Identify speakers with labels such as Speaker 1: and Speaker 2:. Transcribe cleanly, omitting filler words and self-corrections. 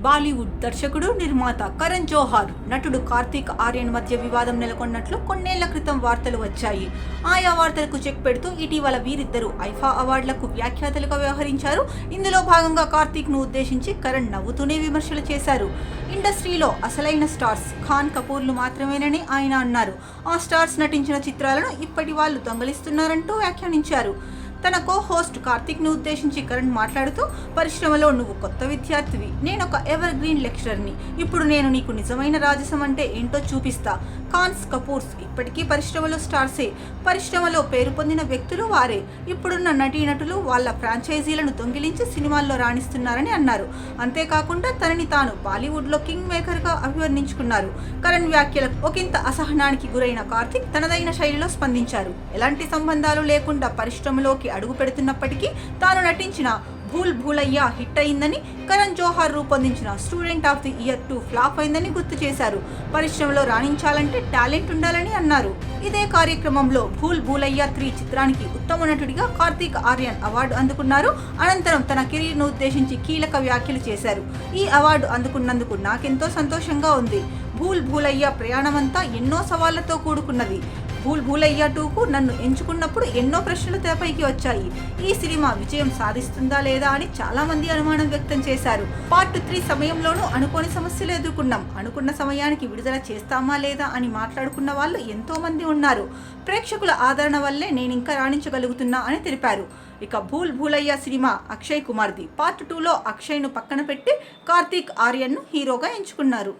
Speaker 1: బాలీవుడ్ దర్శకుడు నిర్మాత కరణ్ జోహార్ నటుడు కార్తీక్ ఆర్యన్ మధ్య వివాదం నెలకొన్నట్లు కొన్నేళ్ల క్రితం వార్తలు వచ్చాయి. ఆయా వార్తలకు చెక్ పెడుతూ ఇటీవల వీరిద్దరూ ఐఫా అవార్డులకు వ్యాఖ్యాతలుగా వ్యవహరించారు. ఇందులో భాగంగా కార్తీక్ ను ఉద్దేశించి కరణ్ నవ్వుతూనే విమర్శలు చేశారు. ఇండస్ట్రీలో అసలైన స్టార్స్ ఖాన్ కపూర్లు మాత్రమేనని ఆయన అన్నారు. ఆ స్టార్స్ నటించిన చిత్రాలను ఇప్పటి వాళ్ళు దొంగలిస్తున్నారంటూ వ్యాఖ్యానించారు. తన కో హోస్ట్ కార్తీక్ ను ఉద్దేశించి కరణ్ మాట్లాడుతూ, పరిశ్రమలో నువ్వు కొత్త విద్యార్థివి, నేనొక ఎవర్ గ్రీన్ లెక్చరర్ని. ఇప్పుడు నేను నీకు నిజమైన రాజసం అంటే ఏంటో చూపిస్తా. ఖాన్స్ కపూర్స్ ఇప్పటికీ పరిశ్రమలో స్టార్సే. పరిశ్రమలో పేరు పొందిన వ్యక్తులు వారే. ఇప్పుడున్న నటీనటులు వాళ్ళ ఫ్రాంచైజీలను దొంగిలించి సినిమాల్లో రాణిస్తున్నారని అన్నారు. అంతేకాకుండా తనని తాను బాలీవుడ్లో కింగ్ మేకర్గా అభివర్ణించుకున్నారు. కరణ్ వ్యాఖ్యలకు ఒకంత అసహనానికి గురైన కార్తీక్ తనదైన శైలిలో స్పందించారు. ఎలాంటి సంబంధాలు లేకుండా పరిశ్రమలోకి అడుగు పెడుతున్నప్పటికీ తాను నటించిన భూల్ భూలయ్యా హిట్ అయిందని, కరణ్ జోహార్ రూపొందించిన student of the year 2 flop అయిందని గుర్తు చేశారు. పరిశ్రమలో రాణించాలంటే టాలెంట్ ఉండాలని అన్నారు. ఇదే కార్యక్రమంలో భూల్ భూలయ్యా 3 చిత్రానికి ఉత్తమ నటుడిగా కార్తీక్ ఆర్యన్ అవార్డు అందుకున్నారు. అనంతరం తన కెరీర్ను ఉద్దేశించి కీలక వ్యాఖ్యలు చేశారు. ఈ అవార్డు అందుకున్నందుకు నాకెంతో సంతోషంగా ఉంది. భూల్ భూలయ్యా ప్రయాణమంతా ఎన్నో సవాళ్లతో కూడుకున్నది. భూల్ భూలయ్యా 2కు నన్ను ఎంచుకున్నప్పుడు ఎన్నో ప్రశ్నలు తెరపైకి వచ్చాయి. ఈ సినిమా విజయం సాధిస్తుందా లేదా అని చాలా మంది అనుమానం వ్యక్తం చేశారు. పార్ట్ 3 సమయంలోనూ అనుకోని సమస్యలు ఎదుర్కొన్నాం. అనుకున్న సమయానికి విడుదల చేస్తామా లేదా అని మాట్లాడుకున్న వాళ్ళు ఎంతో మంది ఉన్నారు. ప్రేక్షకుల ఆదరణ వల్లే నేనింకా రాణించగలుగుతున్నా అని తెలిపారు. ఇక భూల్ భూలయ్యా సినిమా అక్షయ్ కుమార్ది. పార్ట్ 2లో అక్షయ్ను పక్కన పెట్టి కార్తీక్ ఆర్యన్ను హీరోగా ఎంచుకున్నారు.